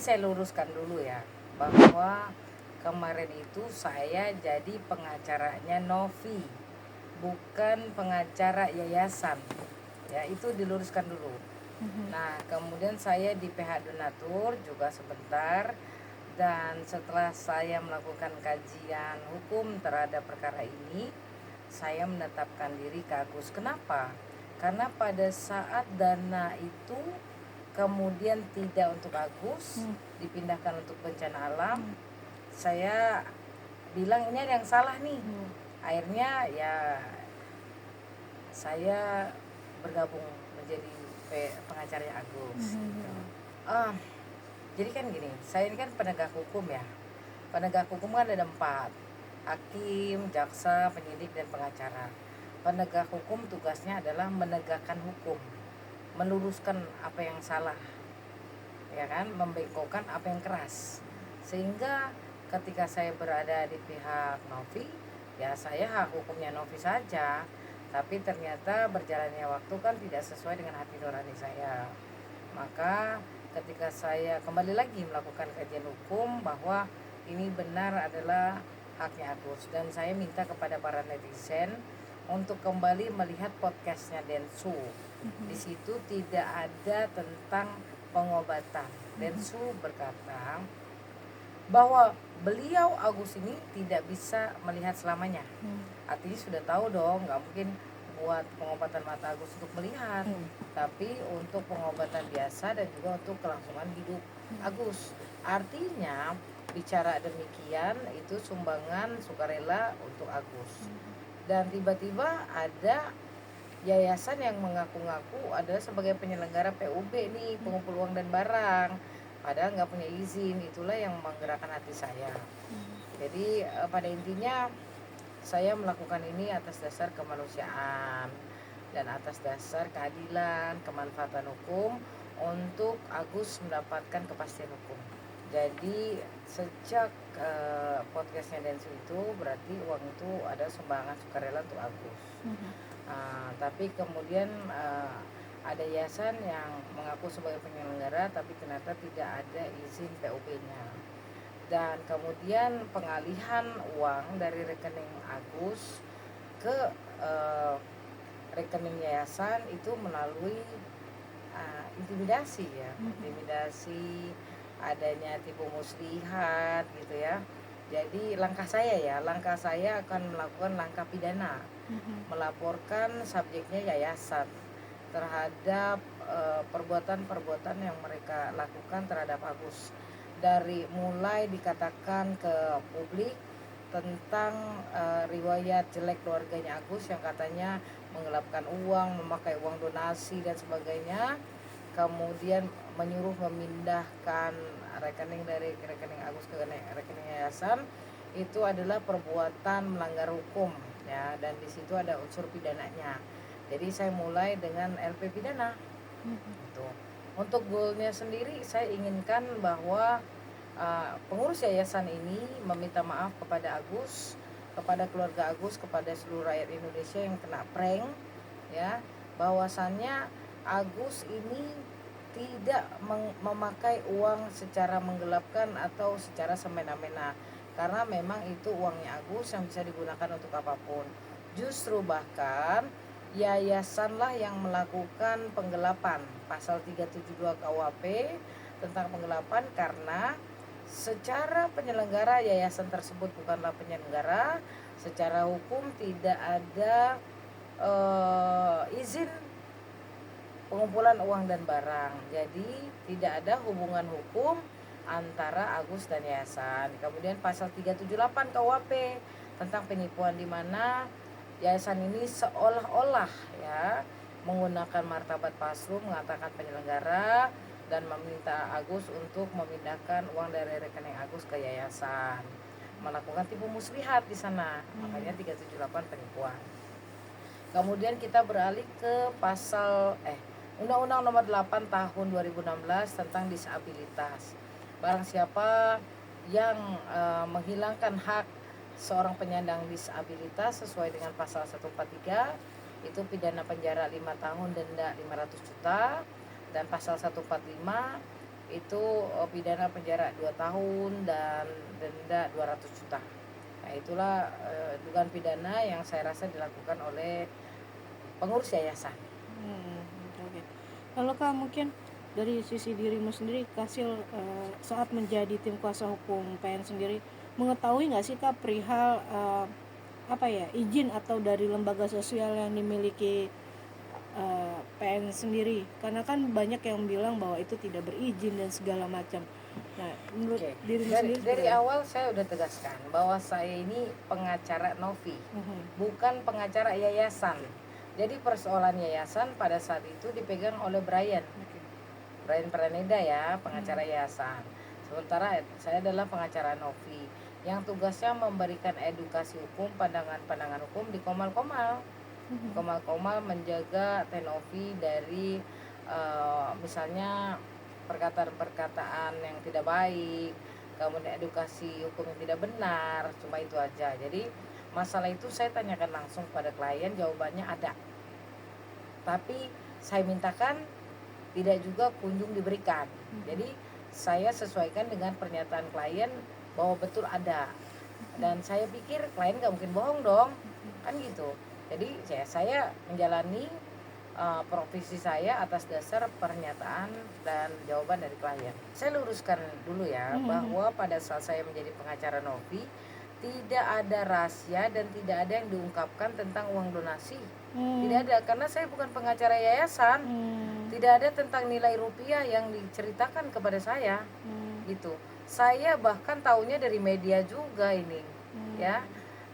saya luruskan dulu ya, bahwa kemarin itu saya jadi pengacaranya Novi, bukan pengacara yayasan. Ya, itu diluruskan dulu. Nah, kemudian saya di PH Donatur juga sebentar, dan setelah saya melakukan kajian hukum terhadap perkara ini, saya menetapkan diri ke Agus. Kenapa? Karena pada saat dana itu kemudian tidak untuk Agus, dipindahkan untuk bencana alam, saya bilang ini ada yang salah nih. Akhirnya ya saya bergabung menjadi pengacaranya Agus. Gitu. Jadi kan gini, saya ini kan penegak hukum ya. Penegak hukum kan ada 4, hakim, jaksa, penyidik, dan pengacara. Penegak hukum tugasnya adalah menegakkan hukum, meluruskan apa yang salah, ya kan, membengkokkan apa yang keras. Sehingga ketika saya berada di pihak Novi, ya saya hak hukumnya Novi saja. Tapi ternyata berjalannya waktu kan tidak sesuai dengan hati nurani saya. Maka ketika saya kembali lagi melakukan kajian hukum bahwa ini benar adalah haknya Agus, dan saya minta kepada para netizen untuk kembali melihat podcastnya Densu. Di situ tidak ada tentang pengobatan. Densu berkata bahwa beliau Agus ini tidak bisa melihat selamanya. Artinya sudah tahu dong, nggak mungkin buat pengobatan mata Agus untuk melihat, tapi untuk pengobatan biasa dan juga untuk kelangsungan hidup Agus. Artinya bicara demikian itu sumbangan sukarela untuk Agus. Dan tiba-tiba ada yayasan yang mengaku-ngaku adalah sebagai penyelenggara PUB nih, pengumpul uang dan barang, padahal nggak punya izin. Itulah yang menggerakkan hati saya. Jadi pada intinya saya melakukan ini atas dasar kemanusiaan dan atas dasar keadilan, kemanfaatan hukum untuk Agus mendapatkan kepastian hukum. Jadi sejak podcastnya Densu itu berarti uang itu ada sumbangan sukarela untuk Agus. Tapi kemudian ada yayasan yang mengaku sebagai penyelenggara tapi ternyata tidak ada izin PUB-nya. Dan kemudian pengalihan uang dari rekening Agus ke rekening yayasan itu melalui intimidasi ya, intimidasi, adanya tipu muslihat gitu ya. Jadi langkah saya akan melakukan langkah pidana, melaporkan subjeknya yayasan terhadap perbuatan-perbuatan yang mereka lakukan terhadap Agus. Dari mulai dikatakan ke publik tentang riwayat jelek keluarganya Agus yang katanya menggelapkan uang, memakai uang donasi dan sebagainya, kemudian menyuruh memindahkan rekening dari rekening Agus ke rekening yayasan, itu adalah perbuatan melanggar hukum ya, dan di situ ada unsur pidananya. Jadi saya mulai dengan LP pidana. Gitu. Untuk goalnya sendiri saya inginkan bahwa pengurus yayasan ini meminta maaf kepada Agus, kepada keluarga Agus, kepada seluruh rakyat Indonesia yang kena prank ya, bahwasannya Agus ini tidak memakai uang secara menggelapkan atau secara semena-mena, karena memang itu uangnya Agus yang bisa digunakan untuk apapun. Justru bahkan yayasanlah yang melakukan penggelapan, pasal 372 KUHP tentang penggelapan, karena secara penyelenggara yayasan tersebut bukanlah penyelenggara, secara hukum tidak ada izin pengumpulan uang dan barang. Jadi tidak ada hubungan hukum antara Agus dan yayasan. Kemudian pasal 378 KUHP tentang penipuan, di mana yayasan ini seolah-olah ya menggunakan martabat paslu mengatakan penyelenggara dan meminta Agus untuk memindahkan uang dari rekening Agus ke yayasan, melakukan tipu muslihat di sana. Makanya 378 penipuan. Kemudian kita beralih ke pasal Undang-Undang Nomor 8 Tahun 2016 tentang disabilitas. Barang siapa yang menghilangkan hak seorang penyandang disabilitas sesuai dengan pasal 143 itu pidana penjara 5 tahun, denda 500 juta, dan pasal 145 itu pidana penjara 2 tahun dan denda 200 juta. Nah, itulah dugaan pidana yang saya rasa dilakukan oleh pengurus yayasan. Oke. Kalau Kak mungkin dari sisi dirimu sendiri, Kasil saat menjadi tim kuasa hukum PN sendiri, mengetahui nggak sih Kak perihal izin atau dari lembaga sosial yang dimiliki PN sendiri? Karena kan banyak yang bilang bahwa itu tidak berizin dan segala macam. Nah, menurut dirimu sendiri dari awal saya udah tegaskan bahwa saya ini pengacara Novi, bukan pengacara yayasan. Jadi persoalan yayasan pada saat itu dipegang oleh Brian Praneda ya, pengacara yayasan. Sementara saya adalah pengacara Novi yang tugasnya memberikan edukasi hukum, pandangan-pandangan hukum di Komal-Komal. Komal-Komal menjaga Tenovi dari misalnya perkataan-perkataan yang tidak baik, kemudian edukasi hukum yang tidak benar, cuma itu aja. Jadi masalah itu saya tanyakan langsung pada klien, jawabannya ada. Tapi saya mintakan tidak juga kunjung diberikan. Jadi saya sesuaikan dengan pernyataan klien bahwa betul ada. Dan saya pikir klien gak mungkin bohong dong, kan gitu. Jadi saya menjalani profesi saya atas dasar pernyataan dan jawaban dari klien. Saya luruskan dulu ya, bahwa pada saat saya menjadi pengacara Novi, tidak ada rahasia dan tidak ada yang diungkapkan tentang uang donasi. Tidak ada, karena saya bukan pengacara yayasan. Tidak ada tentang nilai rupiah yang diceritakan kepada saya. Gitu. Saya bahkan tahunya dari media juga ini. Ya.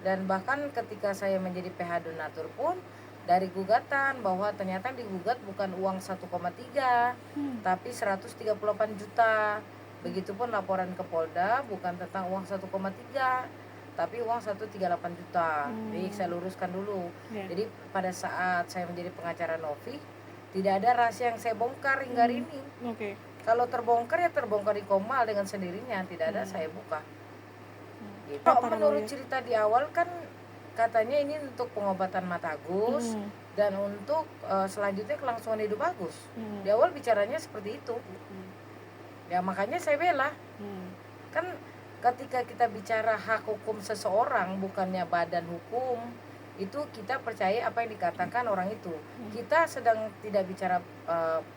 Dan bahkan ketika saya menjadi PH donatur pun dari gugatan bahwa ternyata digugat bukan uang 1,3 tapi 138 juta. Begitupun laporan ke Polda bukan tentang uang 1,3 tapi uang 138 juta. Jadi saya luruskan dulu. Jadi pada saat saya menjadi pengacara Novi, tidak ada rahasia yang saya bongkar hingga hari ini. Kalau terbongkar ya terbongkar di Komal dengan sendirinya, tidak ada saya buka. Gitu. Menurut cerita di awal kan katanya ini untuk pengobatan mata Agus dan untuk selanjutnya kelangsungan hidup Agus. Di awal bicaranya seperti itu. Ya makanya saya bela. Kan ketika kita bicara hak hukum seseorang bukannya badan hukum, itu kita percaya apa yang dikatakan orang itu. Kita sedang tidak bicara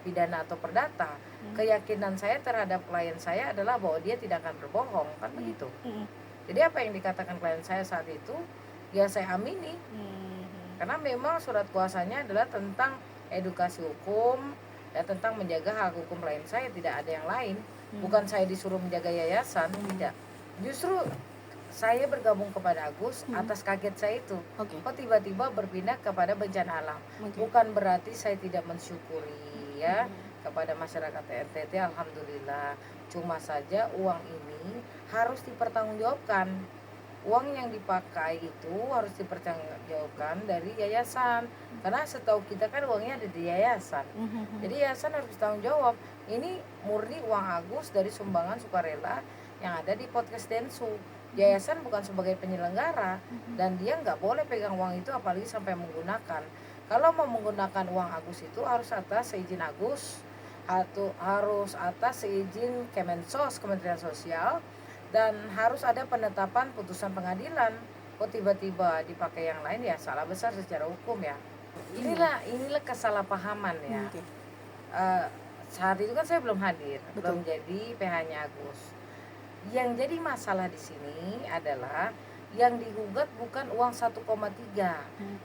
pidana atau perdata. Keyakinan saya terhadap klien saya adalah bahwa dia tidak akan berbohong, kan begitu. Jadi apa yang dikatakan klien saya saat itu ya saya amini. Karena memang surat kuasanya adalah tentang edukasi hukum ya, tentang menjaga hak hukum klien saya, tidak ada yang lain. Bukan saya disuruh menjaga yayasan, tidak. Justru saya bergabung kepada Agus atas kaget saya itu. Kok tiba-tiba berpindah kepada bencana alam. Bukan berarti saya tidak mensyukuri ya kepada masyarakat NTT, alhamdulillah. Cuma saja uang ini harus dipertanggungjawabkan. Uang yang dipakai itu harus dipertanggungjawabkan dari yayasan. Karena setahu kita kan uangnya ada di yayasan. Jadi yayasan harus bertanggung jawab. Ini murni uang Agus dari sumbangan sukarela yang ada di podcast Densu. Yayasan bukan sebagai penyelenggara dan dia nggak boleh pegang uang itu apalagi sampai menggunakan. Kalau mau menggunakan uang Agus itu harus atas seizin Agus, atau harus atas seizin Kemensos, Kementerian Sosial, dan harus ada penetapan putusan pengadilan. Kok tiba-tiba dipakai yang lain, ya salah besar secara hukum ya. Inilah kesalahpahaman ya. Saat itu kan saya belum hadir, belum jadi PH-nya Agus. Yang jadi masalah di sini adalah yang digugat bukan uang 1,3.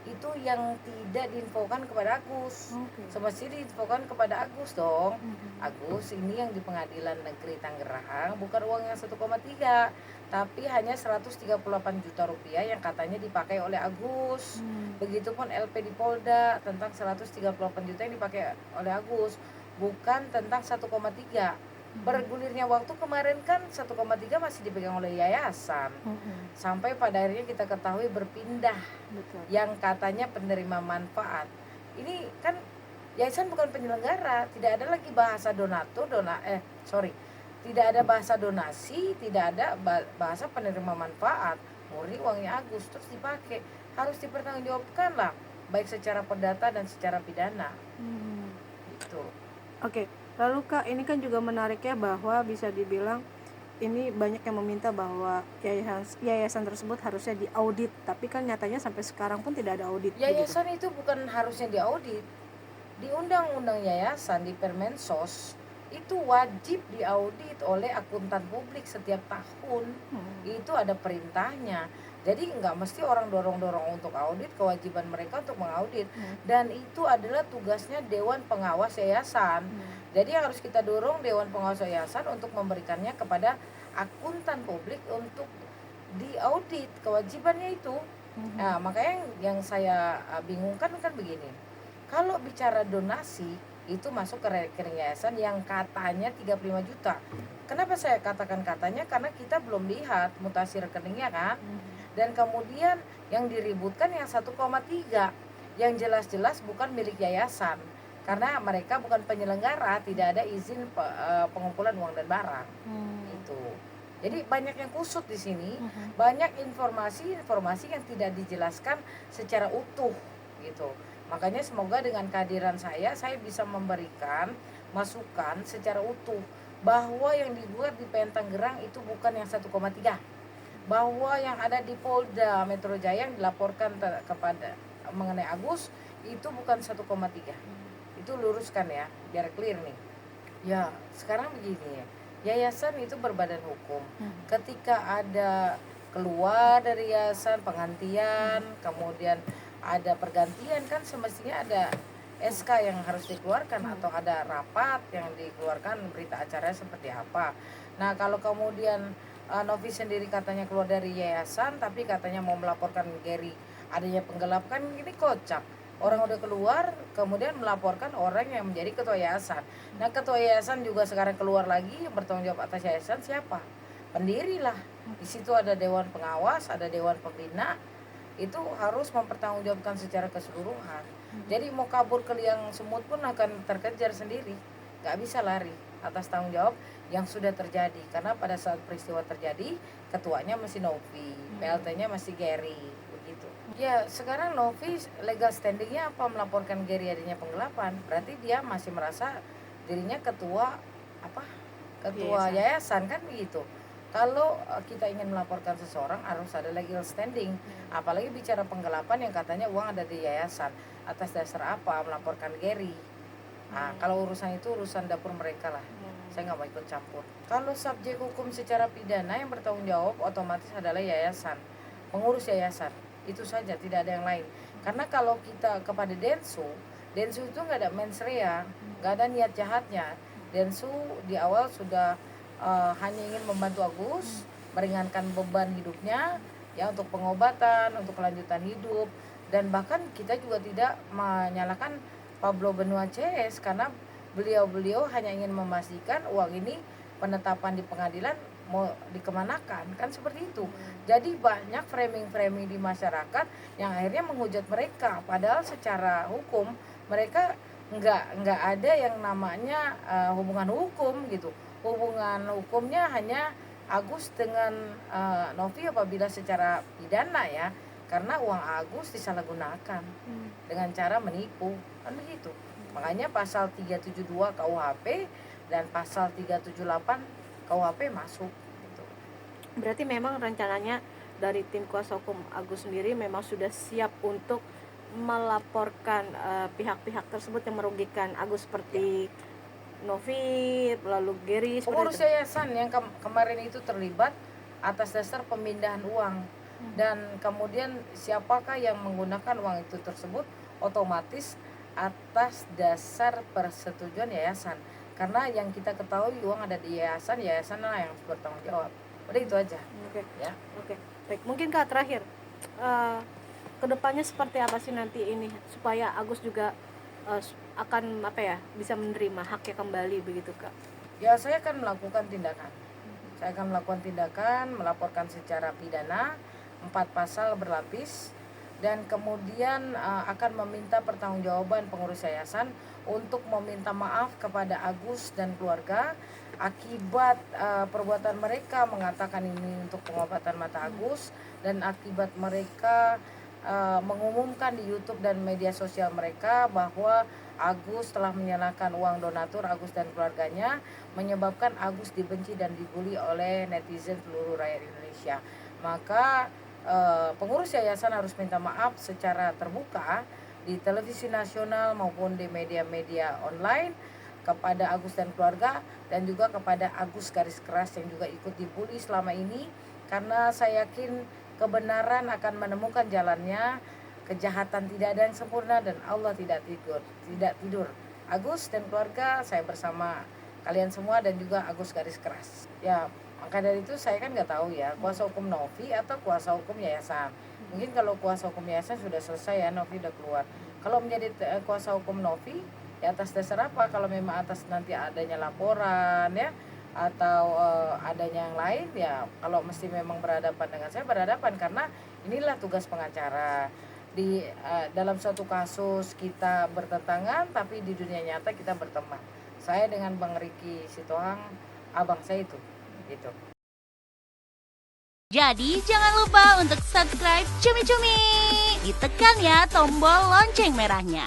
Itu yang tidak diinfokan kepada Agus. Semestinya diinfokan kepada Agus dong. Agus, ini yang di Pengadilan Negeri Tangerang bukan uang yang 1,3, tapi hanya 138 juta rupiah yang katanya dipakai oleh Agus. Begitupun LP di Polda tentang 138 juta yang dipakai oleh Agus, bukan tentang 1,3. Bergulirnya waktu kemarin kan 1,3 masih dipegang oleh yayasan. Sampai pada akhirnya kita ketahui berpindah. Yang katanya penerima manfaat. Ini kan yayasan bukan penyelenggara, tidak ada lagi bahasa tidak ada bahasa donasi, tidak ada bahasa penerima manfaat. Murni uangnya Agus terus dipakai, harus dipertanggungjawabkan lah, baik secara perdata dan secara pidana. Gitu. Oke, Lalu Kak, ini kan juga menariknya bahwa bisa dibilang ini banyak yang meminta bahwa yayasan tersebut harusnya diaudit, tapi kan nyatanya sampai sekarang pun tidak ada audit begitu. Yayasan itu bukan harusnya diaudit. Di undang-undang yayasan di Permensos itu wajib diaudit oleh akuntan publik setiap tahun. Itu ada perintahnya. Jadi nggak mesti orang dorong-dorong untuk audit, kewajiban mereka untuk mengaudit. Dan itu adalah tugasnya Dewan Pengawas Yayasan. Jadi harus kita dorong Dewan Pengawas Yayasan untuk memberikannya kepada akuntan publik untuk diaudit, kewajibannya itu. Nah, makanya yang saya bingungkan kan begini. Kalau bicara donasi itu masuk ke rekening yayasan yang katanya 35 juta. Kenapa saya katakan katanya? Karena kita belum lihat mutasi rekeningnya kan. Dan kemudian yang diributkan yang 1,3 yang jelas-jelas bukan milik yayasan. Karena mereka bukan penyelenggara, tidak ada izin pengumpulan uang dan barang. Itu. Jadi banyak yang kusut di sini, banyak informasi-informasi yang tidak dijelaskan secara utuh gitu. Makanya semoga dengan kehadiran saya bisa memberikan masukan secara utuh bahwa yang dibuat di PN Tangerang itu bukan yang 1,3, bahwa yang ada di Polda Metro Jaya yang dilaporkan kepada mengenai Agus itu bukan 1,3. Itu luruskan ya, biar clear nih. Ya, sekarang begini ya. Yayasan itu berbadan hukum. Ketika ada keluar dari yayasan, penggantian, kemudian ada pergantian, kan semestinya ada SK yang harus dikeluarkan atau ada rapat yang dikeluarkan, berita acaranya seperti apa. Nah, kalau kemudian Novi sendiri katanya keluar dari yayasan tapi katanya mau melaporkan Gary adanya penggelapan, ini kocak. Orang udah keluar kemudian melaporkan orang yang menjadi ketua yayasan. Nah, ketua yayasan juga sekarang keluar lagi, yang bertanggung jawab atas yayasan siapa? Pendiri lah. Di situ ada dewan pengawas, ada dewan pembina. Itu harus mempertanggungjawabkan secara keseluruhan. Jadi mau kabur ke liang semut pun akan terkejar sendiri, nggak bisa lari atas tanggung jawab yang sudah terjadi. Karena pada saat peristiwa terjadi, ketuanya masih Novi, PLT-nya masih Gary, begitu. Ya sekarang Novi legal standingnya apa? Melaporkan Gary adanya penggelapan, berarti dia masih merasa dirinya ketua apa? Ketua yayasan kan begitu. Kalau kita ingin melaporkan seseorang harus ada legal standing, apalagi bicara penggelapan yang katanya uang ada di yayasan. Atas dasar apa melaporkan Gary? Nah, kalau urusan itu urusan dapur mereka lah. Saya nggak mau ikut campur. Kalau subjek hukum secara pidana yang bertanggung jawab otomatis adalah yayasan, pengurus yayasan. Itu saja, tidak ada yang lain. Karena kalau kita kepada Densu itu nggak ada mens rea, nggak ada niat jahatnya. Densu di awal sudah hanya ingin membantu Agus meringankan beban hidupnya ya, untuk pengobatan, untuk kelanjutan hidup, dan bahkan kita juga tidak menyalahkan Pablo Benua CS karena beliau hanya ingin memastikan uang ini penetapan di pengadilan mau dikemanakan, kan seperti itu. Jadi banyak framing di masyarakat yang akhirnya menghujat mereka, padahal secara hukum mereka nggak ada yang namanya hubungan hukum gitu. Hubungan hukumnya hanya Agus dengan Novi apabila secara pidana ya, karena uang Agus disalahgunakan dengan cara menipu, kan begitu. Makanya pasal 372 KUHP dan pasal 378 KUHP masuk gitu. Berarti memang rencananya dari tim kuasa hukum Agus sendiri memang sudah siap untuk melaporkan pihak-pihak tersebut yang merugikan Agus seperti Novi, lalu Gary, pengurus yayasan yang kemarin itu terlibat atas dasar pemindahan uang. Dan kemudian siapakah yang menggunakan uang itu tersebut otomatis atas dasar persetujuan yayasan. Karena yang kita ketahui uang ada di yayasan lah yang harus bertanggung jawab. Udah itu aja. Oke. Ya. Oke. Baik, mungkin Kak terakhir kedepannya seperti apa sih nanti ini supaya Agus juga akan bisa menerima haknya kembali begitu Kak? Ya, saya akan melakukan tindakan. Saya akan melakukan tindakan, melaporkan secara pidana 4 pasal berlapis, dan kemudian akan meminta pertanggungjawaban pengurus yayasan untuk meminta maaf kepada Agus dan keluarga akibat perbuatan mereka mengatakan ini untuk pengobatan mata Agus, dan akibat mereka mengumumkan di YouTube dan media sosial mereka bahwa Agus telah menyalahkan uang donatur Agus dan keluarganya, menyebabkan Agus dibenci dan dibully oleh netizen seluruh rakyat Indonesia. Maka pengurus yayasan harus minta maaf secara terbuka di televisi nasional maupun di media-media online kepada Agus dan keluarga, dan juga kepada Agus garis keras yang juga ikut dibully selama ini, karena saya yakin kebenaran akan menemukan jalannya. Kejahatan tidak ada yang sempurna dan Allah tidak tidur. Agus dan keluarga, saya bersama kalian semua dan juga Agus garis keras. Ya, maka dari itu saya kan nggak tahu ya kuasa hukum Novi atau kuasa hukum yayasan. Mungkin kalau kuasa hukum yayasan sudah selesai ya, Novi udah keluar. Kalau menjadi kuasa hukum Novi, ya atas dasar apa? Kalau memang atas nanti adanya laporan ya, atau adanya yang lain, ya kalau mesti memang berhadapan dengan saya, berhadapan, karena inilah tugas pengacara. Di dalam suatu kasus kita bertentangan, tapi di dunia nyata kita berteman. Saya dengan Bang Riki Sitohang, abang saya itu gitu. Jadi jangan lupa untuk subscribe Cumi Cumi. Ditekan ya tombol lonceng merahnya.